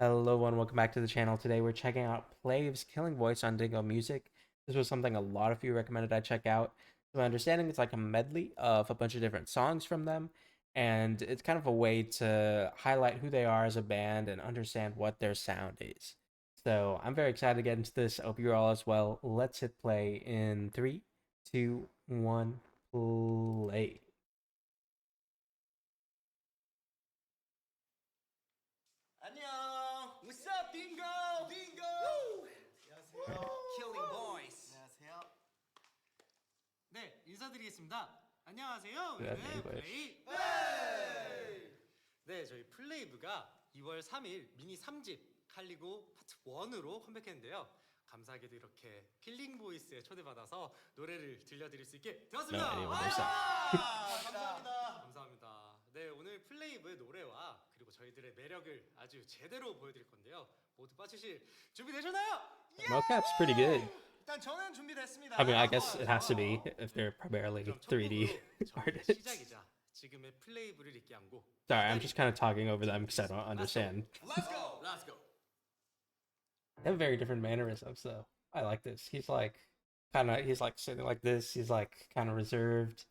Hello everyone, welcome back to the channel. Today we're checking out PLAVE Killing Voice on Dingo Music. This was something a lot of you recommended I check out. To my understanding, it's like a medley of a bunch of different songs from them, and it's kind of a way to highlight who they are as a band and understand what their sound is. So I'm very excited to get into this. I hope you're all as well. Let's hit play in 3, 2, 1, play. 안녕. What's up, Dingo? Dingo. Woo! 안녕하세요. Killing Voice. 안녕하세요. 네, 인사드리겠습니다. 안녕하세요. Good 우리는 English. 플레이. 네, 저희 플레이브가 2월 3일 미니 3집 칼리고 파트 1으로 컴백했는데요. 감사하게도 이렇게 킬링 보이스에 초대받아서 노래를 들려드릴 수 있게 되었습니다. 감사합니다. 감사합니다. 네, 오늘 플레이브의 노래와 그리고 저희들의 매력을 아주 제대로 보여드릴 건데요. 모두 빠지실 준비되셨나요? Mocap's pretty good. 일단 저는 준비됐습니다. I mean, I guess it has to be if they're primarily 그럼 첫 3D 곡으로 저희 artists. 시작이자 지금의 플레이브를 잊게 안고 Sorry, I'm just kind of talking over them because I don't understand. Let's go. Let's go. They have very different mannerisms, though. I like this. He's like he's like sitting like this. He's like kind of reserved.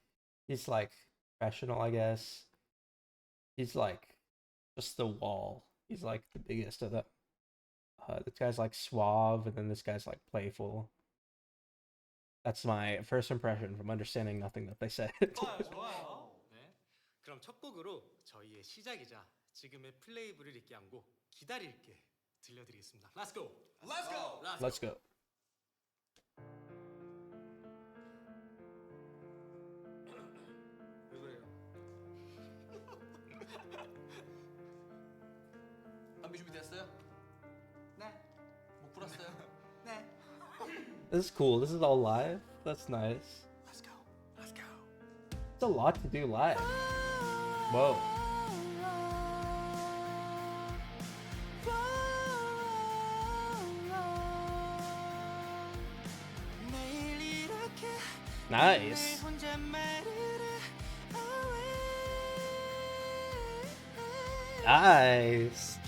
He's like professional, I guess. He's like just the wall. He's like the biggest of them. This guy's like suave, and then this guy's like playful. That's my first impression from understanding nothing that they said. 좋아요. 네. 그럼 첫 곡으로 저희의 시작이자 지금의 플레이브를 잊게 안고 기다릴게 들려드리겠습니다. Let's go. Let's go. Let's go. 왜 그래요? 담배 준비됐어요? 네. 목 풀었어요? 네. This is cool. This is all live. That's nice. Let's go. Let's go. It's a lot to do live. Whoa. Nice. Nice.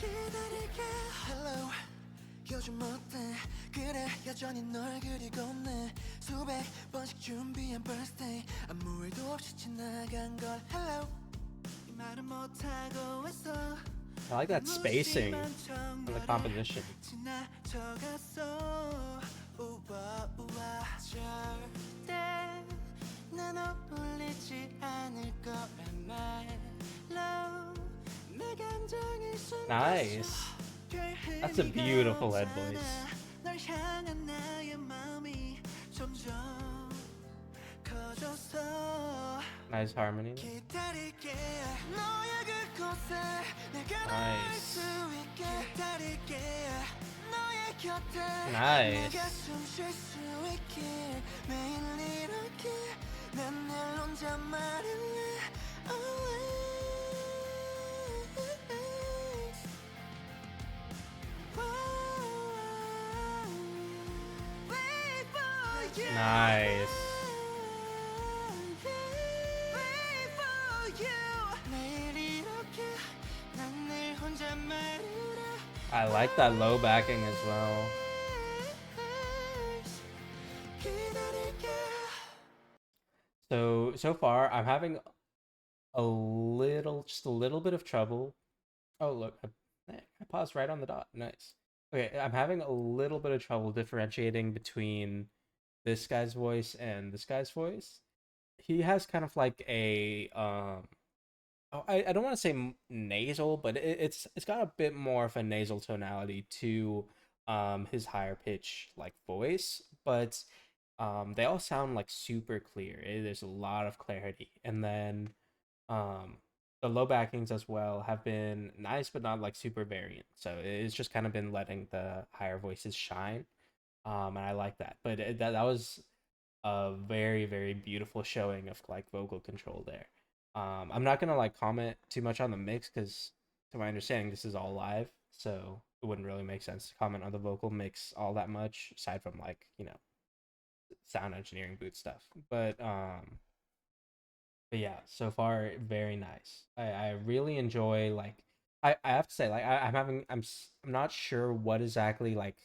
Hello. 요즘 어때? 그래 여전히 널 그리고 내 수백 번씩 준비한 birthday 아무 일도 없이 지나간 걸 Hello. 이 말은 못하고 있어. I like that spacing and the composition. 지나쳐갔어. 우와 우와 절대 난 어울리지 않을 거란 말로 내 감정을 Nice. That's a beautiful head voice. 널 향한 나의 마음이 점점 커졌어. Nice harmony. 기다릴게 너의 그곳에 내가 Nice. 수 있게 기다릴게 너의 곁에 Nice. 내가 숨 쉴 수 있길 매일 이렇게 난 늘 혼자 말을래 always. Wait for you. Nice. Wait for you. 매일 이렇게 난 늘 혼자 말을래 I like that low backing as well. 기다릴게. So far, I'm having just a little bit of trouble. Oh, look, I paused right on the dot. Nice. Okay, I'm having a little bit of trouble differentiating between this guy's voice and this guy's voice. He has kind of like a I don't want to say nasal, but it's got a bit more of a nasal tonality to his higher pitch like voice, but they all sound like super clear. There's a lot of clarity, and then the low backings as well have been nice, but not like super variant. So it's just kind of been letting the higher voices shine, and I like that. But that was a very beautiful showing of like vocal control there. I'm not gonna like comment too much on the mix because, to my understanding, this is all live, so it wouldn't really make sense to comment on the vocal mix all that much, aside from like sound engineering boot stuff. But yeah, so far very nice. I really enjoy like I have to say, like, I'm not sure what exactly like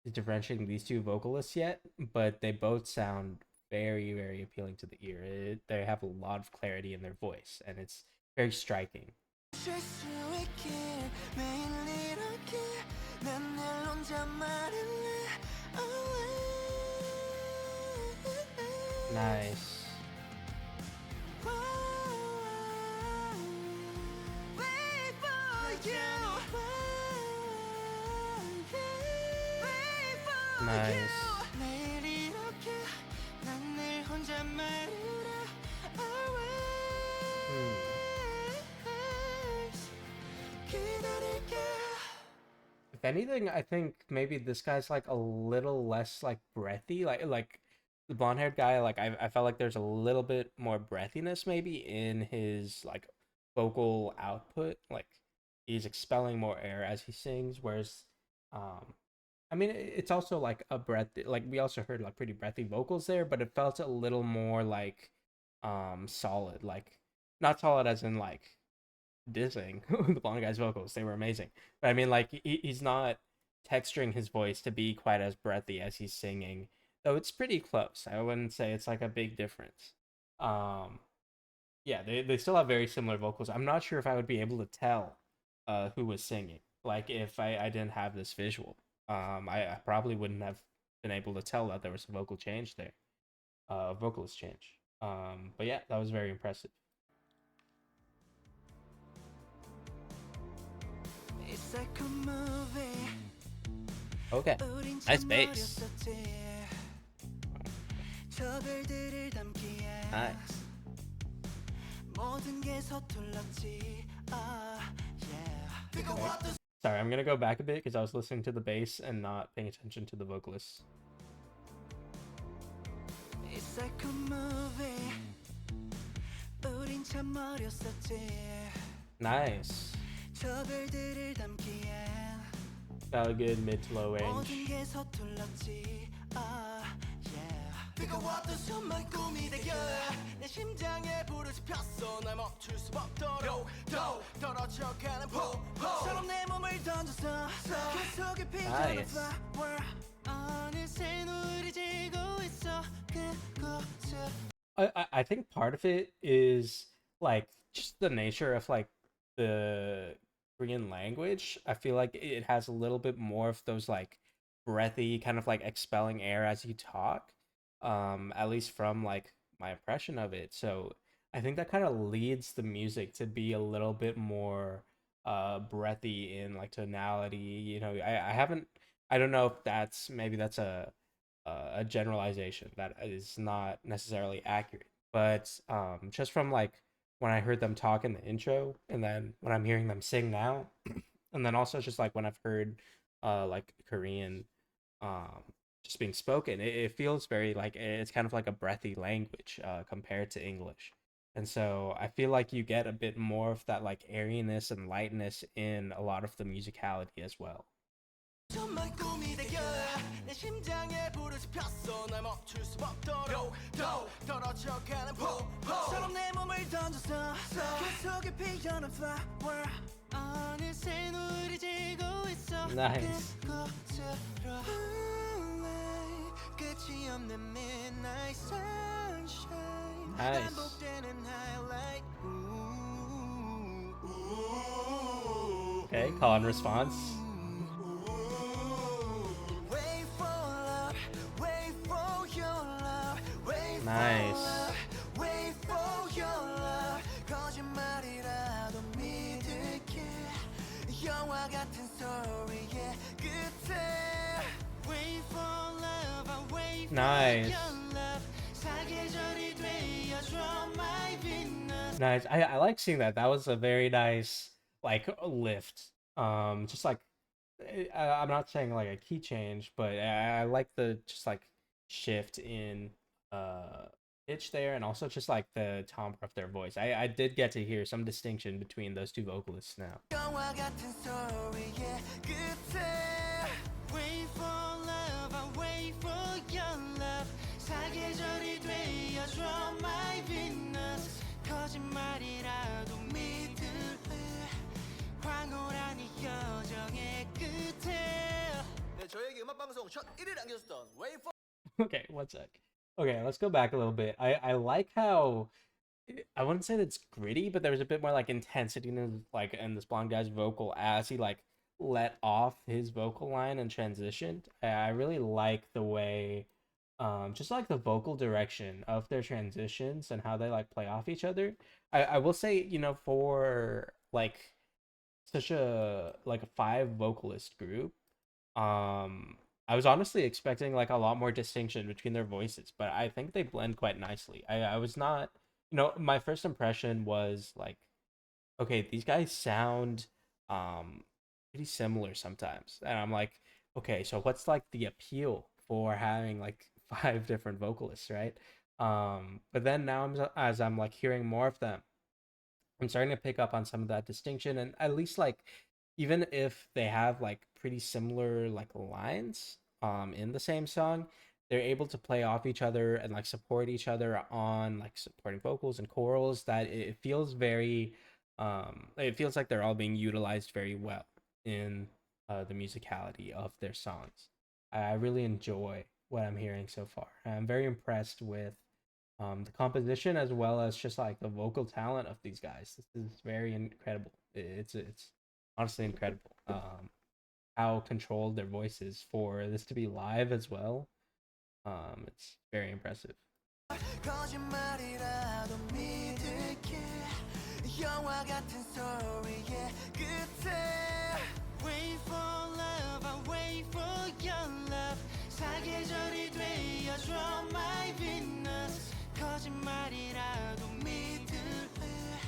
is differentiating these two vocalists yet, but they both sound very, very appealing to the ear. They have a lot of clarity in their voice, and it's very striking. 쉴 수 있길 매일 이렇게 난 늘 혼자 말할래 Nice. Wait for you. Wait for Nice. you. 매일 이렇게 난 늘 혼자 말할래 기다릴게. If anything, I think maybe this guy's like a little less like breathy. Like the blonde haired guy, like I felt like there's a little bit more breathiness maybe in his like vocal output. Like he's expelling more air as he sings, whereas I mean it's also like a breath, like we also heard like pretty breathy vocals there, but it felt a little more like solid, like not solid as in like dissing the blonde guy's vocals. They were amazing. But I mean, like, he's not texturing his voice to be quite as breathy as he's singing, though it's pretty close. I wouldn't say it's like a big difference. Yeah, they still have very similar vocals. I'm not sure if I would be able to tell who was singing, like, if I didn't have this visual. I probably wouldn't have been able to tell that there was a vocal change there, vocalist change. But yeah, that was very impressive. It's like a movie. Okay, 우린 nice 참 bass. 어렸었지. 저 글들을 담기에 Nice. 모든 게 서툴렀지. Yeah. Sorry, I'm gonna go back a bit because I was listening to the bass and not paying attention to the vocalists. It's like a movie. 우린 참 어렸었지. Nice. 저 글들을 담기에 Got a good mid to low 모든 range. 게 서툴렀지. Yeah. 뜨거웠던 숨만 꿈이 되게 내 심장에 불을 지폈어 날 멈출 수 없도록 더 떨어져가는 폭포처럼 내 몸을 던져서 그 속에 피어난 Nice. flower 어느새 누리지고 있어 그곳을 I think part of it is like just the nature of like the Korean language. I feel like it has a little bit more of those like breathy kind of like expelling air as you talk. At least from like my impression of it. So I think that kind of leads the music to be a little bit more breathy in like tonality. You know, I don't know if that's a generalization that is not necessarily accurate, but just from like when I heard them talk in the intro, and then when I'm hearing them sing now, and then also just like when I've heard like Korean just being spoken, it feels very like it's kind of like a breathy language compared to English. And so I feel like you get a bit more of that like airiness and lightness in a lot of the musicality as well. 천만 꿈이 되게 내 심장에 불을 지폈어 날 멈출 수 없도록 더 떨어져가는 폭포처럼 내 몸을 던져서 그 속에 피어난 flower 어느새 누리지고 있어 Nice. 그곳으로 끝이 없는 midnight sunshine Nice. 반복되는 highlight Okay, call and response. Wait for love, wait for your love, wait for Nice. love, wait for your love. 거짓말이라도 믿을게. 영화 같은 스토리의 끝에. Wait for love, I wait for Nice. your love. 사계절이 되어줘 my Venus. Nice. I like seeing that. That was a very nice like lift. Just like I'm not saying like a key change, but I like the just like shift in pitch there, and also just like the timbre of their voice. I did get to hear some distinction between those two vocalists now. 영화 같은 스토리의 끝에. Wait for love, I wait for your love. 사계절이 되어줘 my Venus. 거짓말이라도 믿을래. 황홀한 음악방송 첫 1위를 안겨줬던 Wait for Okay, one sec. Okay, let's go back a little bit. I like how I wouldn't say that's gritty, but there was a bit more like intensity in like in this blonde guy's vocal as he like let off his vocal line and transitioned. I really like the way just like the vocal direction of their transitions and how they like play off each other. I will say, you know, for like such a like a five vocalist group, I was honestly expecting like a lot more distinction between their voices, but I think they blend quite nicely. I was not, you know, my first impression was like, okay, these guys sound um pretty similar sometimes. And I'm like, okay, so what's like the appeal for having like five different vocalists, right? But then now as I'm like hearing more of them, I'm starting to pick up on some of that distinction, and at least like even if they have like pretty similar like lines in the same song, they're able to play off each other and like support each other on like supporting vocals and chorals that it feels very it feels like they're all being utilized very well in the musicality of their songs. I really enjoy what I'm hearing so far. I'm very impressed with the composition as well as just like the vocal talent of these guys. This is very incredible. It's honestly incredible. How controlled their voice is for this to be live as well. It's very impressive. 거짓말이라도 믿을게 영화 같은 스토리의 끝에 Wait for love, I wait for your love 사계절이 되어줘 my Venus 거짓말이라도 믿을래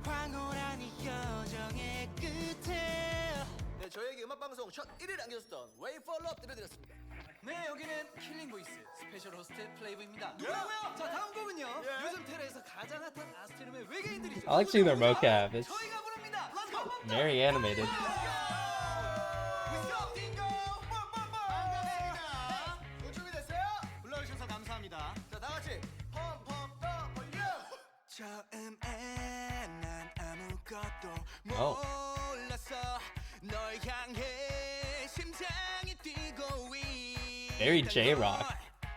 황홀한 이 여정의 끝에 네, 저에게 음악방송 첫 1위를 안겨줬던 Wait for Love 들려드렸습니다. 네, 여기는 킬링 보이스 스페셜 호스트 플레이브입니다. 누구라고요? 자, 다음 곡은요. 요즘 테레에서 가장 핫한 아스트룸의 외계인들이죠. I like seeing their mocap. It's 저희가 부릅니다. Let's go. very animated. Let's go, Dingo. 반갑습니다. 준비됐어요? 불러주셔서 감사합니다. 자, 다 같이 펑펑 떠 벌려. 처음에 난 아무것도 Oh. 몰랐어 널 향해 심장이 뛰고 Very J-Rock.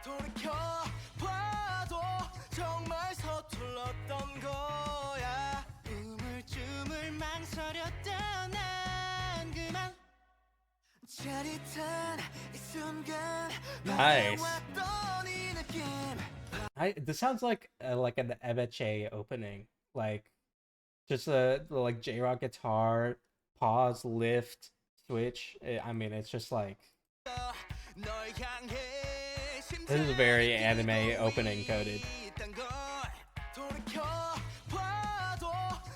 돌이켜봐도 정말 서툴렀던 거야 우물쭈물 망설였던 난 그만 짜릿한 이 순간 Nice. 받아왔던 이 느낌 This sounds like an Ebeche opening, like just a like J-Rock guitar, pause, lift, switch. I mean, it's just like 널 향해 this is very anime opening coded. 돌이켜봐도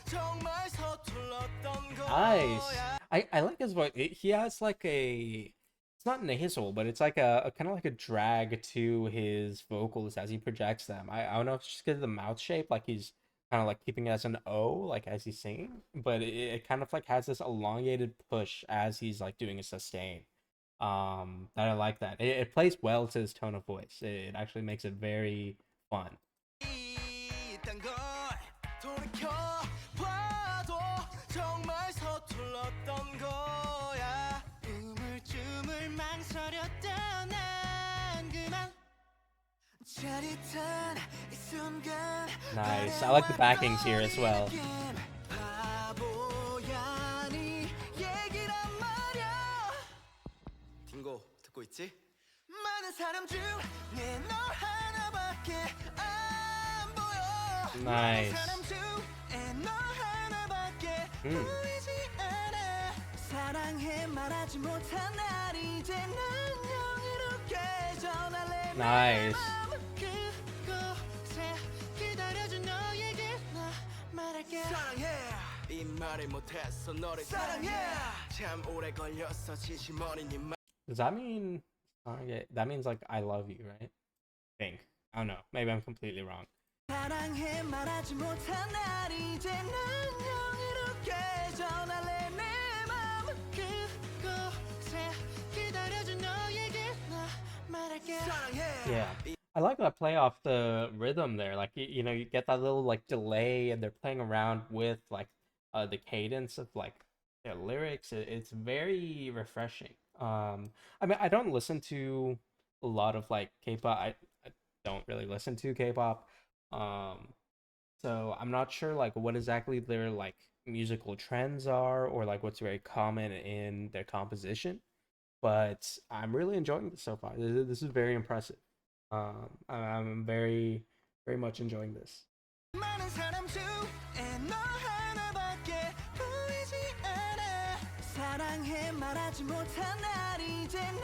정말 서툴렀던 Nice. I like his voice. He has like a it's not nasal, but it's like a kind of like a drag to his vocals as he projects them. I don't know if it's just because of the mouth shape, like he's kind of like keeping it as an O, like as he's singing, but it kind of like has this elongated push as he's like doing a sustain. That I like that. It plays well to his tone of voice. It actually makes it very fun. 있단 걸 돌이켜봐도 정말 서툴렀던 거야 우물쭈물 망설였던 난 그만 짜릿한 이 순간 Nice. I like the backings here as well. 바보야 네 얘기란 말야 딩고 듣고 있지? 많은 사람 중에 너 하나밖에 안 보여 Nice. 많은 사람 중에 너 하나밖에 보이지 않아 사랑해 말하지 못한 날 이제 난 영이롭게 전할래 Nice. 그곳에 기다려준 너에게 나 말할게 사랑해 이 말을 못했어 너를 사랑해 참 오래 걸렸어 진심 어린 이 말. Does that mean okay, that means like I love you, right? I think. I don't know. Maybe I'm completely wrong. 사랑해 말하지 못한 날 이제 난 영이롭게 전할래 내 맘 그곳에 기다려준 너에게 나 말할게 사랑해 Yeah. I like that play off the rhythm there. Like you know, you get that little like delay and they're playing around with like the cadence of like yeah, lyrics, it's very refreshing. I mean, I don't listen to a lot of like K-pop. I don't really listen to K-pop. Um, so I'm not sure like what exactly their like musical trends are or like what's very common in their composition. But I'm really enjoying this so far. This is very impressive. I'm very, very much enjoying this. 많은 사람 중에 너 하나밖에 보이지 않아 사랑해 말하지 못한 날 이제 난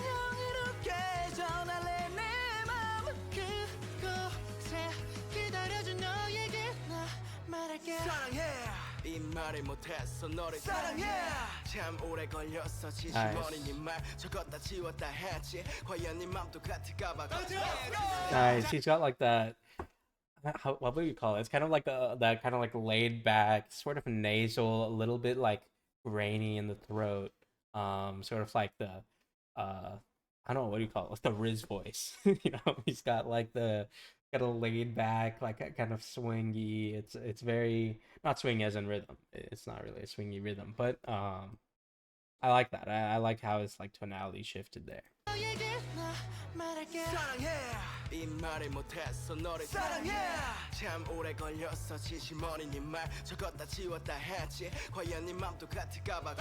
영이롭게 전할래 내 맘 그곳에 기다려준 너에게 나 말할게 사랑해 이 말을 못했어 너를 사랑해 참 오래 걸렸어 지시머리 네말 적었다 지웠다 했지 과연 네 맘도 같을까 봐 Nice. He's got like that. What would you call it? It's kind of like that kind of like laid back, sort of nasal, a little bit like grainy in the throat. Sort of like the I don't know, what do you call it? Like the Riz voice. You know, he's got like the got a laid back, like a kind of swingy. It's very not swingy as in rhythm. It's not really a swingy rhythm, but I like that. I like how it's like tonality shifted there. 사랑해 이 말을 못했어 너를 사랑해 참 오래 걸렸어 진심어린 네말 적었다 지웠다 했지 과연 네 맘도 같을까 봐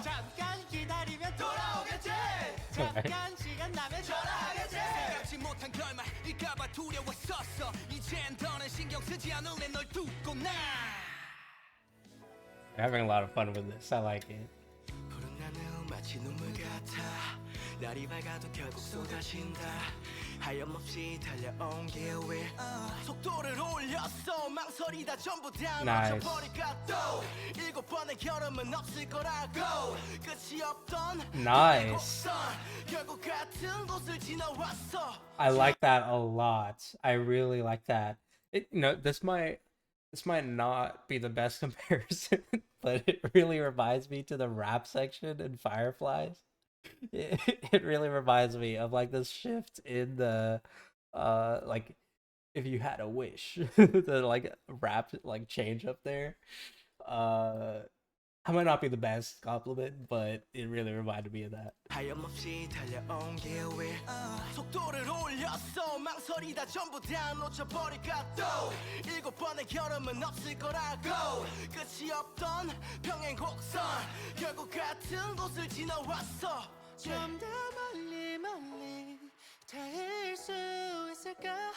잠깐 기다리면 돌아오겠지 잠깐 시간 나면 전화하겠지 생각지 못한 결말일까 봐 두려웠었어 이젠 더는 신경 쓰지 않을래 널 두고 나 I'm having a lot of fun with this. I like it. 푸른 하늘 마치 눈물 같아 날이 밝아도 결국 쏟아진다 하염없이 달려온 길 위에 속도를 올렸어 망설이다 전부 다 Nice. 놓쳐버릴까 또 7번의 결함은 없을 거라고 끝이 없던 Nice. 곡선 결국 같은 곳을 지나왔어 I like that a lot. I really like that. You know, this might not be the best comparison, but it really reminds me to the rap section in Fireflies. It really reminds me of like this shift in the like if you had a wish, the like rap like change up there. I might not be the best compliment, but it really reminded me of that. 하염없이 달려온 길 위에 속도를 올렸어 망설이다 전부 다 놓쳐버릴까 또 7번의 결함은 없을 거라고 끝이 없던 평행 곡선 결국 같은 곳을 지나왔어 좀 더 멀리 멀리 닿을 수 있을까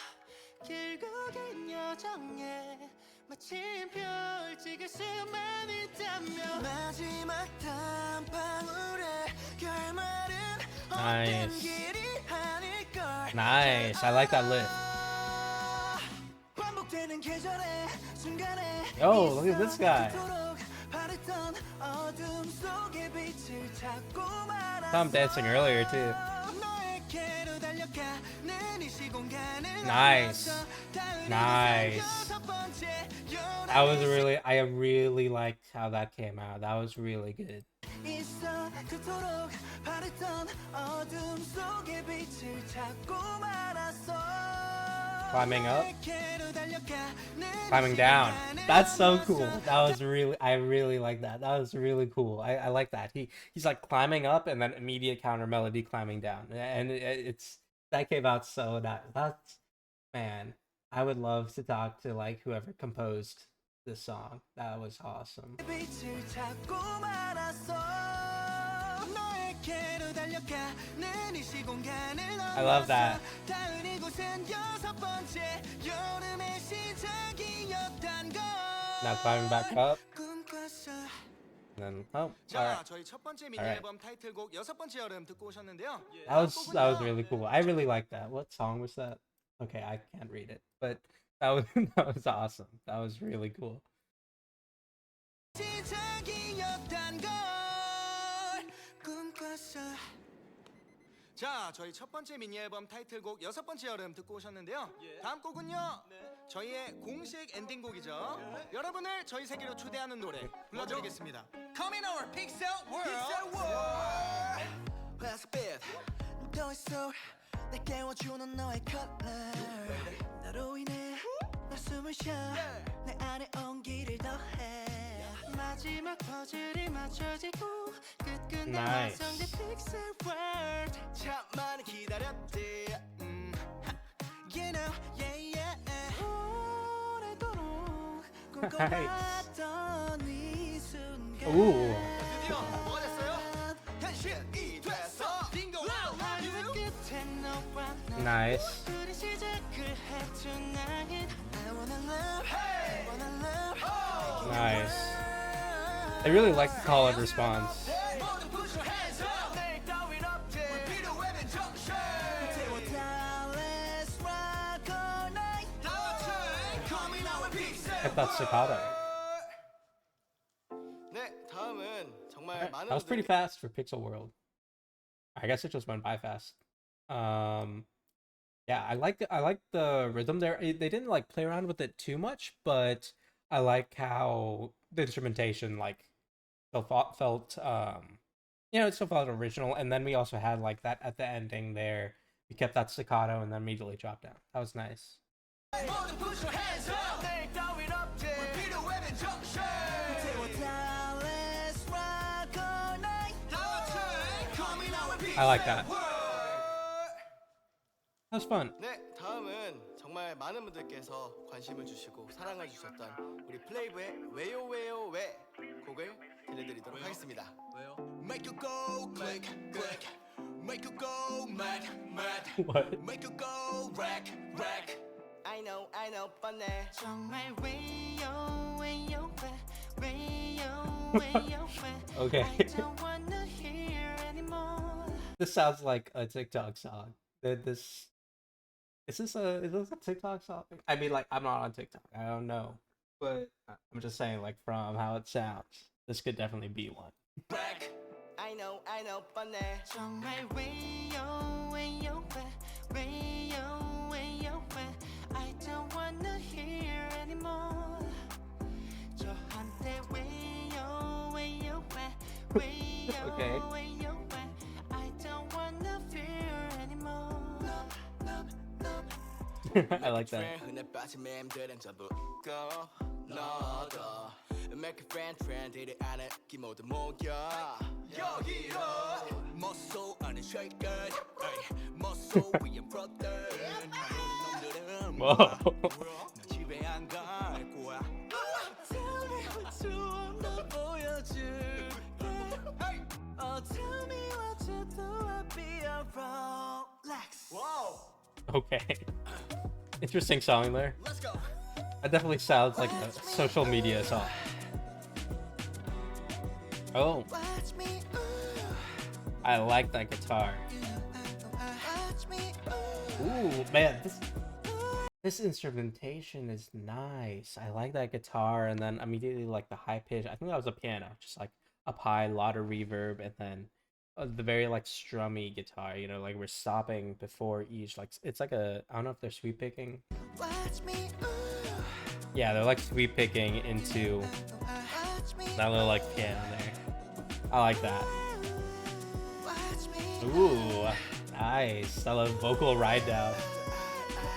길고 긴 여정에 마침표 찍을 수만 있다면 마지막 단방울의 결말은 Nice. 어떤 길이 아닐걸 Nice. I like that lift. 반복되는 계절의 순간에 Yo, look at this guy. 그토록 바랬던 어둠 속에 빛을 찾고 말았어 Saw him dancing earlier too. 너에게로 달려가는 이 시공간을 Nice. 넘어서 닿은 Nice. 여섯 번째 That was really, I really liked how that came out. That was really good. 있어 그토록 바랬던 어둠 속에 빛을 찾고 말았어 Climbing up, 너에게로 달려가는 climbing down. 시간을 That's so cool. 넘어서 That was really, I really like that. That was really cool. I like that. He's like climbing up and then immediate counter melody climbing down, and it's that came out so nice. That's man. I would love to talk to like whoever composed this song. That was awesome. 빛을 찾고 말았어 너에게로 달려가는 이 시공간을 I love that. 넘어서 닿은 이곳은 여섯 번째 여름의 시작이었단 걸 Now climbing back up, 꿈꿨어 and then oh, 자, alright. 저희 첫 번째 미니 Alright. 앨범 타이틀곡 여섯 번째 여름 듣고 오셨는데요. That was really cool. I really liked that. What song was that? Okay, I can't read it, but that was that was awesome. That was really cool. 시작이었단 걸 꿈꿨어 자, 저희 첫 번째 미니 앨범 타이틀곡 여섯 번째 여름 듣고 오셨는데요. 다음 곡은요. 저희의 공식 엔딩곡이죠. 여러분을 저희 세계로 초대하는 노래 불러드리겠습니다. Come in our Pixel World. Last bit 더 있어 날 깨워주는 너의 컬러 나로 인해 나 숨을 쉬어 내 안에 온기를 더해 마지막 퍼즐이 맞춰지고 끝끝내 Nice. 완성된 픽셀 월드 참 많이 기다렸지 You know yeah yeah 오래도록 꿈꿔왔던 이 순간 Ooh. 드디어 뭐가 됐어요? 현실이 됐어. 딩고 하루 끝에 너와 나 Nice. 우리 시작을 해 tonight I wanna love I wanna love Nice. I really like the call and response. 모두 put your hands up. 내일 따윈 없지. 불필요해 정신. Let's rock all night 다 같이 coming out with pixel. Get that staccato. 네, 다음은 정말 That 많은 was pretty 분들께 fast for Pixel World. I guess it just went by fast. Yeah, I like the rhythm there. They didn't like play around with it too much, but I like how the instrumentation like felt you know, it still felt original. And then we also had like that at the ending there. We kept that staccato and then immediately dropped down. That was nice. 모두 put your hands up. 내일 따윈 없지. 불필요해 정신. Let's rock all night 다 같이 coming out with pixel. I like that. That was fun. 네, 다음은 정말 많은 분들께서 관심을 주시고 사랑을 주셨던 우리 플레이브의 왜요 왜요 왜 곡을 들려드리도록 하겠습니다. 왜요? Make you go click click, make you go mad mad, What? make you go wreck wreck. I know 뻔해. 정말 왜요 왜요 왜요 왜요 왜 Okay. I don't wanna hear anymore This sounds like a TikTok song. Is this a TikTok song? I mean, like, I'm not on TikTok. I don't know, but I'm just saying, like, from how it sounds, this could definitely be one. Wreck. I know 뻔해. 정말 왜요 왜요 왜요 왜요 왜 I don't wanna hear anymore 저한테 왜요 왜요 왜요 Okay. 왜요 왜 I don't wanna fear anymore I like that. 흔해 빠진 맴들은 전부 꺼 너도 Make a friend 이리 안에 기 모두 모여 여기로 멋소 안에 shaker 멋소 위에 brother 놈들은 Whoa. 나 집에 안 갈 거야 Tell me what you wanna 보여줄게 Oh tell me what you do I'll be around Lex Wow Okay. Interesting song there. Let's go That definitely sounds like a social media song. Oh, Watch me ooh I like that guitar. Watch me Ooh, man, this instrumentation is nice. I like that guitar, and then immediately like the high pitch. I think that was a piano, just like up high, a lot of reverb, and then the very like strummy guitar. You know, like we're stopping before each. Like it's like a, I don't know if they're sweep picking. Watch me ooh Yeah, they're like sweep picking into Watch me that little like piano there. I like that. Watch me Ooh, nice. I love vocal ride down,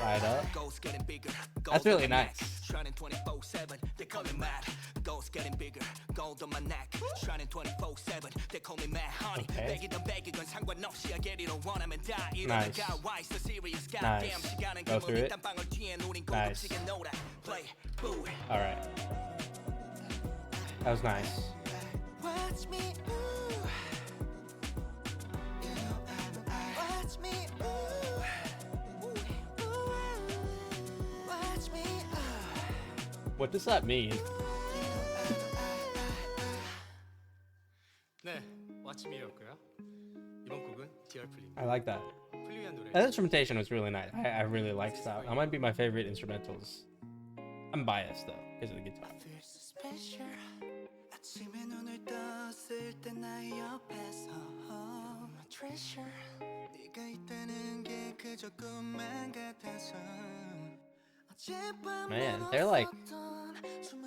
ride up. Goals getting bigger That's really nice. Shining 24/7 they call me mad Goals getting bigger gold on my neck Shining 24/7 they call me mad honey Okay. 백이든 백이건 상관없이 알게리로 원하면 다 Nice. 이러니까 Why so serious goddamn Nice. 시간은 Go 금은 through it. 일단 방울 뒤엔 우린 Nice. 고급지게 놀아 Play boo All right, that was nice. Watch me ooh Watch me ooh Watch me What does that mean? 네, 왓츠미였고요. 이번 곡은 디얼 플립. I like that. 플립이한 노래. That instrumentation was really nice. I really liked that. That might be my favorite instrumentals. I'm biased though because of the guitar. feel so special 아침에 눈을 떴을 때 나의 옆에서 My treasure 네가 있다는 게 그저 꿈만 같아서 어젯밤 Man, they're like,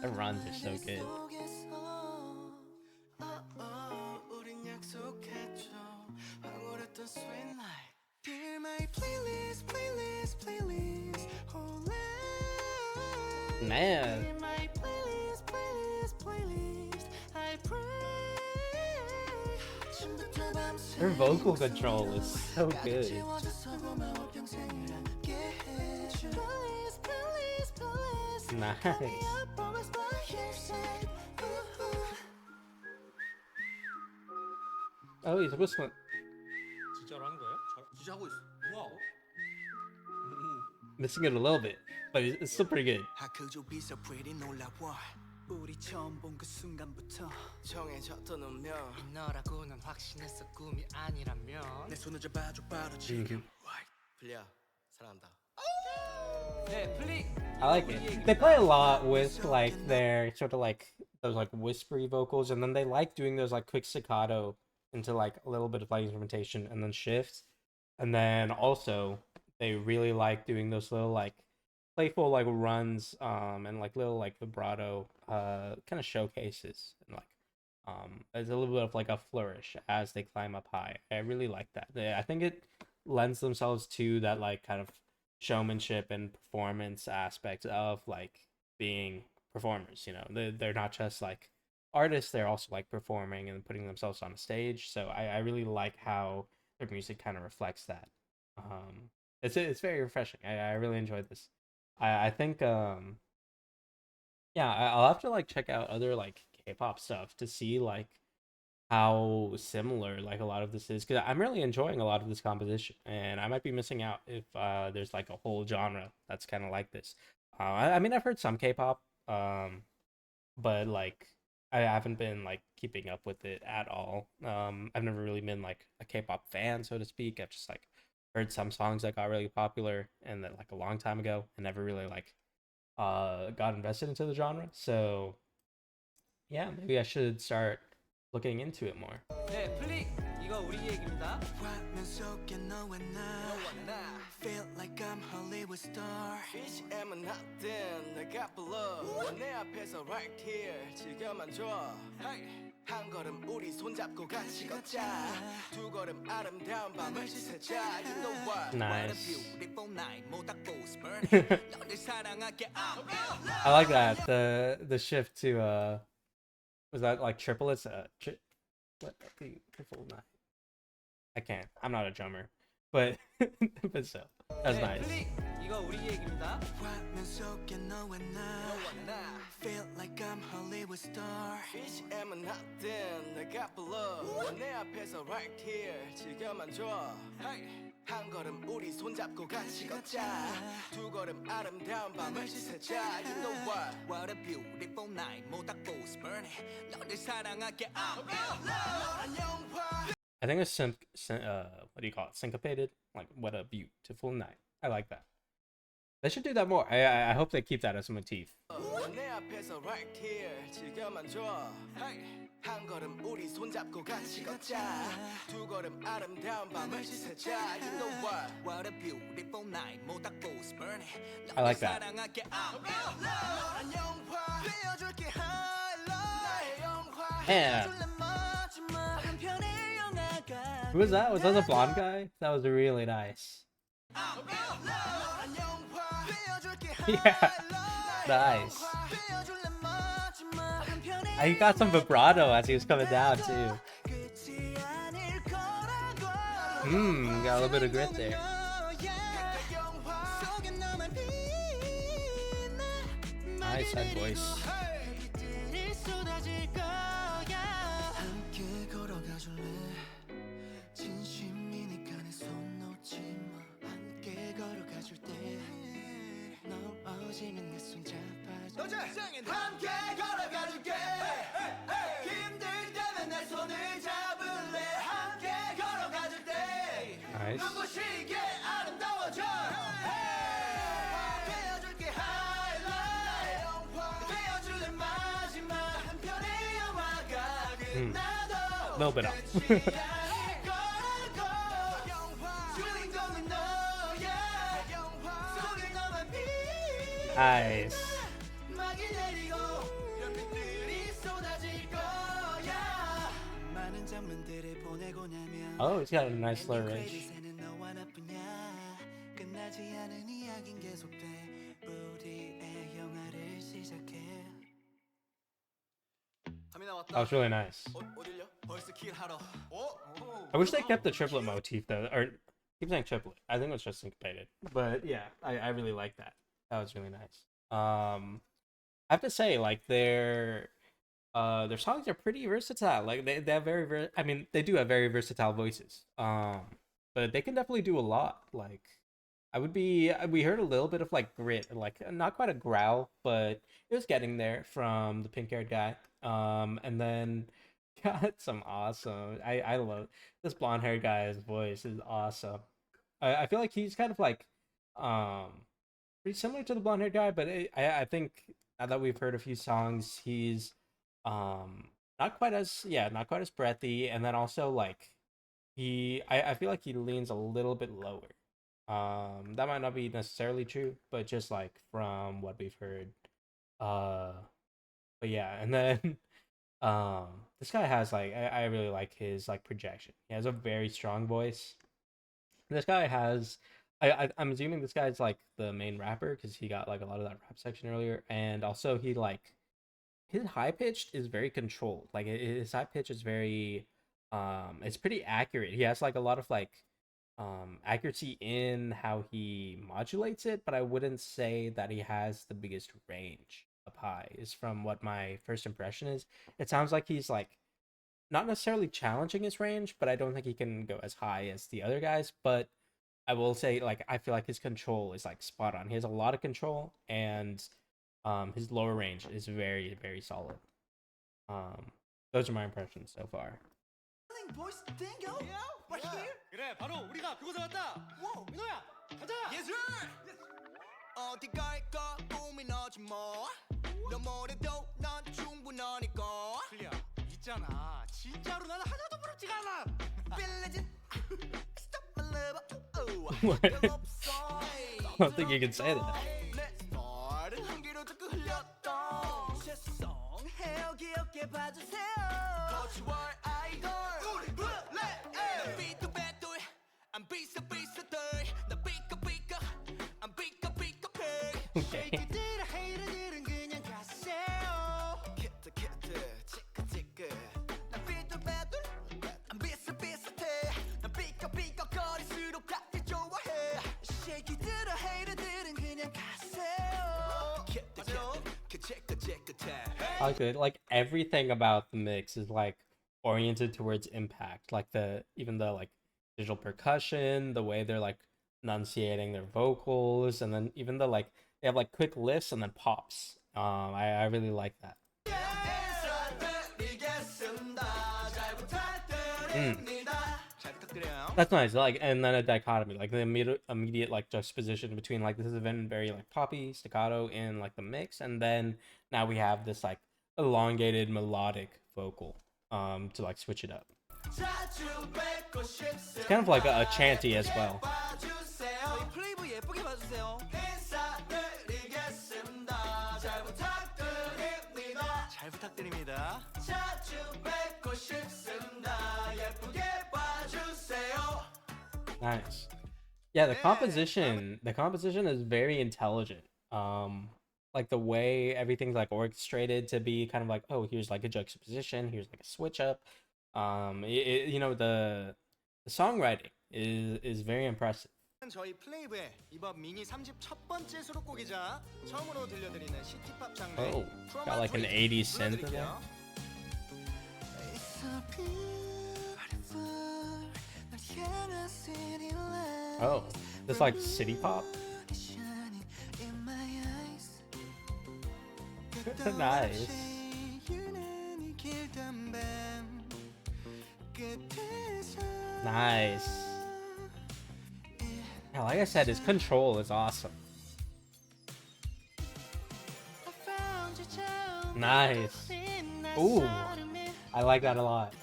their runs are so good. 우린 약속했죠 황홀했던 sweet night Dear my playlist hold Man, Dear my playlist Her vocal control is so good. Nice. Oh, he's whistling. 진짜로 하는 거예요? 진짜 하고 있어. 와우. Missing it a little bit, but it's still pretty good. 하크조비서 pretty 놀라워 우리 처음 본 그 순간부터 정해졌던 운명 너라고는 확신했어 꿈이 아니라면. 내 손을 잡아줘 바로 지금 플리야 사랑한다 네, 플리. I like it. They play a lot with like their sort of like those like whispery vocals, and then they like doing those like quick staccato into like a little bit of like instrumentation and then shifts. And then also they really like doing those little like playful like runs and like little like vibrato kind of showcases, and like there's a little bit of like a flourish as they climb up high. I really like that. I think it lends themselves to that like kind of showmanship and performance aspect of like being performers. You know, they're not just like artists, they're also like performing and putting themselves on a stage. So I really like how their music kind of reflects that. It's very refreshing. I really enjoyed this. I think yeah, I'll have to like check out other like K-pop stuff to see like how similar like a lot of this is, because I'm really enjoying a lot of this composition, and I might be missing out if there's like a whole genre that's kind of like this. I mean, I've heard some K-pop, but like I haven't been like keeping up with it at all. I've never really been like a K-pop fan, so to speak. I've just like heard some songs that got really popular and that like a long time ago, and never really like got invested into the genre. So yeah, maybe I should start looking into it more. 네, 플리. 이거 우리 얘기입니다. 화면 속에 너와 나 나. Feel like I'm Hollywood star BGM은 nothing 내가 불러 내 앞에서 right here 지금만 줘 한 걸음 우리 손잡고 같이 걷자 두 걸음 아름다운 밤을 지새자 You know what Nice. beautiful night 모닥불 burning 너를 사랑하게 I like that. The shift to was that like triplets? What the triple nine? I can't. I'm not a drummer, but but so that's nice. 플리. 이거 우리 얘기입니다. 화면 속에 너와 나 나. Feel like I'm Hollywood star BGM은 nothing 내가 불러 내 앞에서 right here 지금만 줘 한 걸음 우리 손잡고 같이 걷자 두 걸음 아름다운 밤을 지새자 You know what What a beautiful night 모닥불 burning 너를 사랑하게 너란 영화 I think it's what do you call it? Syncopated? Like what a beautiful night. I like that. They should do that more. I hope they keep that as a motif. 내 앞에서 right here 지금만 줘 한 걸음 우리 손잡고 같이 걷자 두 걸음 아름다운 밤을 지새자 You know what What a beautiful night 모닥불 burning I like that. 사랑하게 너란 영화 되어줄게 highlight 영화 Yeah. 해줄래 마지막 한 편의 영화가 Who was that? Was that the blonde guy? That was really nice. 너란 영화 되어줄게 Yeah. Nice. 되어줄래 마지막 한 편의 I got some vibrato as he was coming down too. 끝이 아닐 거라고 Got a little bit of grit there. 영화 속에 너만 빛나 Nice that voice. 빛들이 쏟아질 거야 함께 걸어가줄래 진심이니까 내 손 놓지 마 함께 걸어가줄 때널 어지면 내 손 잡아줘 함께 걸어가줄게 힘들 때면 내 손을 잡을래 함께 걸어가줄 때 Nice. 눈부시게 아름다워져 되어줄게 highlight 되어줄래 마지막 한 편의 영화가 끝나도 A little bit off. 끝이 아닐 거라고 주인공은 너야 영화 속에 너만 빛나 Nice. 막이 내리고 별빛들이 쏟아질 거야 많은 장면들을 보내고 나면 Oh, he's got a nice slur range. 새는 너와 나뿐이야 끝나지 않은 이야기는 계속돼 우리의 영화를 시작해 하민아 왔다. That was really nice. 어딜려? 벌써 킬하러. I wish they kept the triplet motif though, or keep saying triplet. I think it was just syncopated, but yeah, I really like that. That was really nice. I have to say, like their songs are pretty versatile. Like they have I mean, they do have very versatile voices. But they can definitely do a lot. Like we heard a little bit of like grit and like not quite a growl, but it was getting there from the pink-haired guy. And then got some awesome. I love this blonde-haired guy's voice is awesome. I feel like he's kind of like um pretty similar to the blonde-haired guy, but I think now that we've heard a few songs, he's not quite as breathy, and then also like I feel like he leans a little bit lower. That might not be necessarily true, but just like from what we've heard. uh but yeah, and then um this guy has like I really like his like projection. He has a very strong voice. This guy has I'm assuming this guy's like the main rapper because he got like a lot of that rap section earlier, and also he like his high pitched is very controlled. Like his high pitch is very it's pretty accurate. He has like a lot of like accuracy in how he modulates it, but I wouldn't say that he has the biggest range up high is from what my first impression is. It sounds like he's like not necessarily challenging his range, but I don't think he can go as high as the other guys. But I will say, like, I feel like his control is like spot on. He has a lot of control, and his lower range is very, very solid. Those are my impressions so far. Killing Voice Dingo? Yeah, right here. 그래, 바로 우리가 그곳에 왔다. Whoa. 민호야, 가자. Yes, sir. 어디 갈까 고민하지 마. 너무래도 난 충분하니까. 클리야, 있잖아. 진짜로 나는 하나도 부럽지가 않아. 빌려진 Stop my love. What? I don't think you can say that. Let's start. 한 귀로 듣고 흘렸던 세상 헤어 귀엽게 봐주세요. 거치월 아이돌 우리 플레이 비트 배틀 안 비슷비슷해 나 삐까삐까 안 삐까삐까해 Okay. 쉐이크들 헤이러들은 그냥 가세요 키트 치크치크 나 비트 배틀 안 비슷비슷해 나 삐까삐까거릴수록 다들 좋아해 쉐이크들 헤이러들은 그냥 가세요 I could like everything about the mix is like oriented towards impact. Like even the like digital percussion, the way they're like enunciating their vocals, and then even the like they have like quick lifts and then pops. I really like that. That's nice. Like, and then a dichotomy, like the immediate like juxtaposition between like this has been very like poppy staccato in like the mix, and then now we have this like elongated melodic vocal to like switch it up. It's kind of like a chanty as well. 저희 플레이브 예쁘게 봐주세요. 잘 부탁드립니다. Nice. Yeah, the composition is very intelligent. Like the way everything's like orchestrated to be kind of like, oh, here's like a juxtaposition, here's like a switch up. You know, the songwriting is very impressive. 저희 플레이브의 이번 미니 3집 첫 번째 수록곡이자 처음으로 들려드리는 시티팝 장르 Oh, got like an 80s synth in there. Oh, this like city pop. Nice. Nice. Yeah, like I said, his control is awesome. Nice. Ooh, I like that a lot.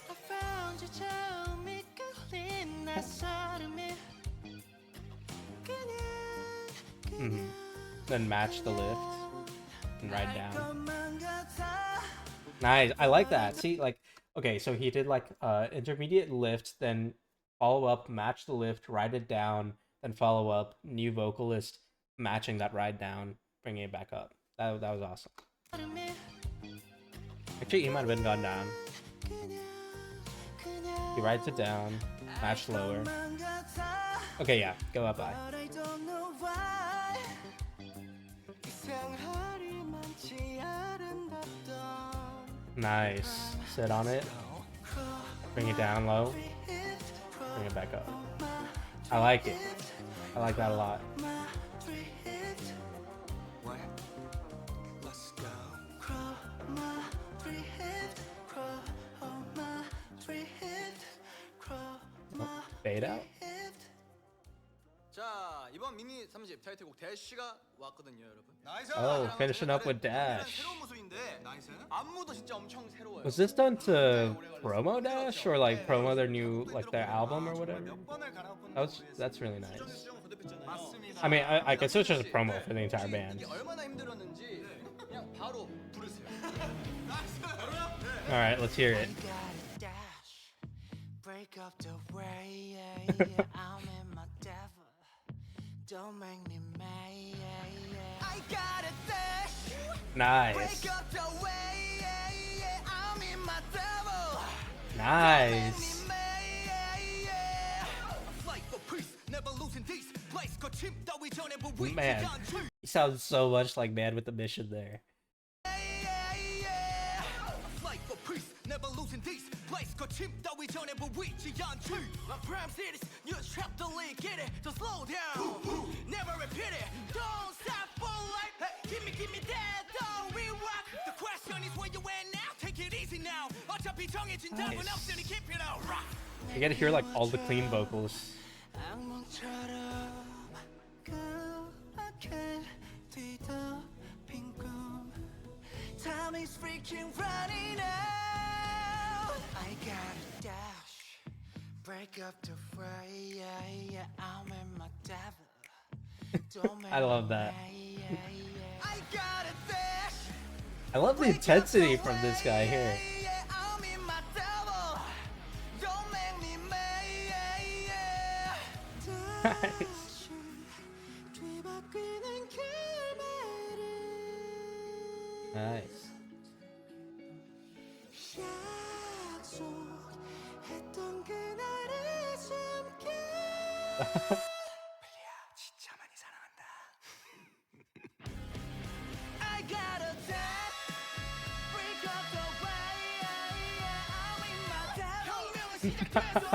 Then match the lift and ride down. Nice. I like that. See, like, okay, so he did like intermediate lift, then follow up, match the lift, ride it down, then follow up, new vocalist, matching that ride down, bringing it back up. That was awesome. Actually, he might have been gone down. He writes it down. Match lower. Okay, yeah, go up high. But I don't know why. 이상하리 많지 아름답던 Nice. Sit on it. Bring it down low. Bring it back up. I like it. I like that a lot. Let's go. Crawl my free hit. Crawl my free hit. Crawl my Fade out. hit. 자, 이번 미니 3집 타이틀곡 대쉬가 왔거든요, 여러분. 나이스. Oh, finishing up with Dash. 새로운 모습인데, 나이스. 안무도 진짜 엄청 새로워요. Was this done to promo Dash or like promo their new like their album or whatever? That's really nice. I mean, I guess it's just a promo for the entire band. 이게 얼마나 힘들었는지 그냥 바로 부르세요. All right, let's hear it. I gotta dash. Break up the way. I'm in my devil. Don't make me mad. I gotta dash. Nice. Break up the way. I'm in my devil. Nice. Man, he sounds so much like Man with the Mission there. Never losing these place 거침 따위 전에 보이지 않지 My prime cities you trap the lead get it just slow down never repeat it don't stop for life hey, give me that don't we rock the question is where you at now take it easy now 어차피 정해진 답은 없으니 keep it out rock You gotta hear like all the clean vocals. 악몽처럼 그렇게 뒤덮인 꿈 Time is freaking running out I gotta dash Break up the fray I'm in my devil Don't make I love that. I gotta dash I love the intensity from this guy here. I'm in my devil Don't make me mad 뒤바뀌는 결말을 Nice. 약속했던 그날을 숨겨 플리야 진짜 많이 사랑한다 I gotta dance Break up the way I'm in my devil 혁명을 시작했어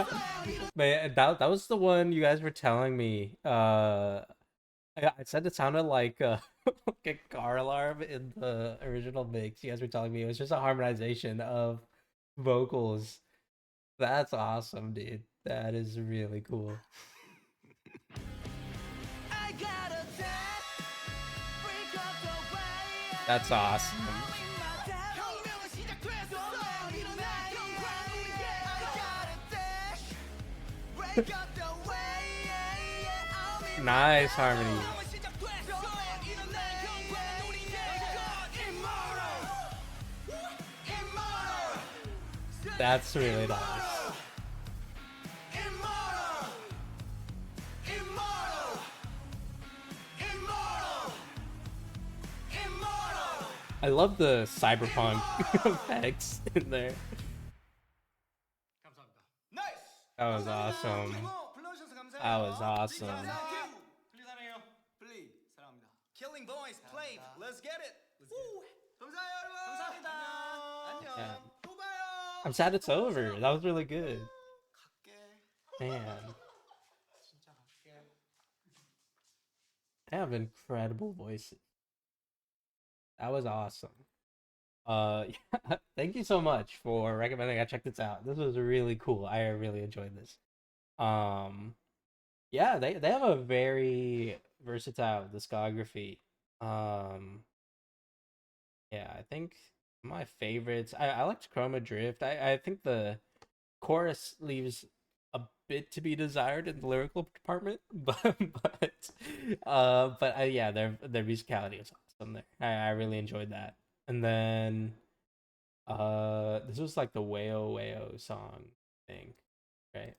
Man, that was the one you guys were telling me. I said it sounded like like a car alarm in the original mix. You guys were telling me it was just a harmonization of vocals. That's awesome, dude. That is really cool. I gotta dance Break up the way That's awesome. 혁명은 시작됐어 일어나 영광을 I gotta dash Break up the way I'm in Nice harmony. 혁명은 시작됐어 일어나 영광을 우리 Immortal That's really nice. Immortal Immortal Immortal Immortal I love the cyberpunk effects in there. 감사합니다. 나이스. That was awesome. 불러주셔서 감사해요. That was awesome. 플리 사랑해요. 플리 사랑합니다. Killing Voice, PLAVE, let's get it. 감사해요 여러분. 감사합니다. 안녕. Yeah. 또 봐요. I'm sad it's over. That was really good. 갈게. Man, 진짜 갈게. they have incredible voices. That was awesome. Yeah, thank you so much for recommending I check this out. This was really cool. I really enjoyed this. Yeah, they have a very versatile discography. Yeah, I think my favorites. I liked Chroma Drift. I think the chorus leaves a bit to be desired in the lyrical department, but yeah, their musicality is awesome there. I really enjoyed that. And then this was like the Wayo Wayo song thing, right?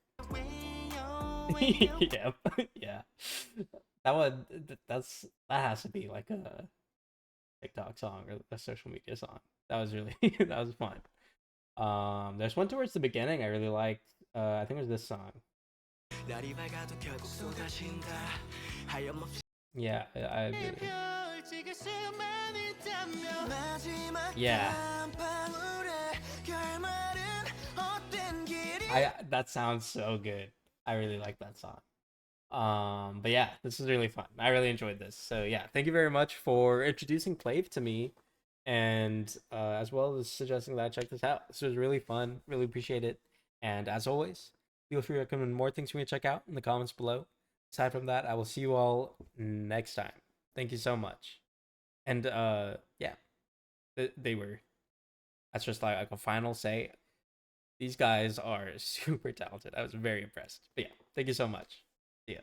Yep. Yeah. That one that has to be like a TikTok song or a social media song. That was really that was fun. There's one towards the beginning I really liked. I think it was this song. 날이 밝아도 결국 쏟아진다 하염없이 Yeah, I really, 마지막 yeah. 한 방울의 결말은 헛된 길이 That sounds so good. I really like that song. But yeah, this is really fun. I really enjoyed this. So yeah, thank you very much for introducing Plave to me, and as well as suggesting that I check this out. This was really fun. Really appreciate it. And as always, feel free to recommend more things for me to check out in the comments below. Aside from that, I will see you all next time. Thank you so much. And yeah, they were. That's just like a final say. These guys are super talented. I was very impressed. But yeah, thank you so much. See ya.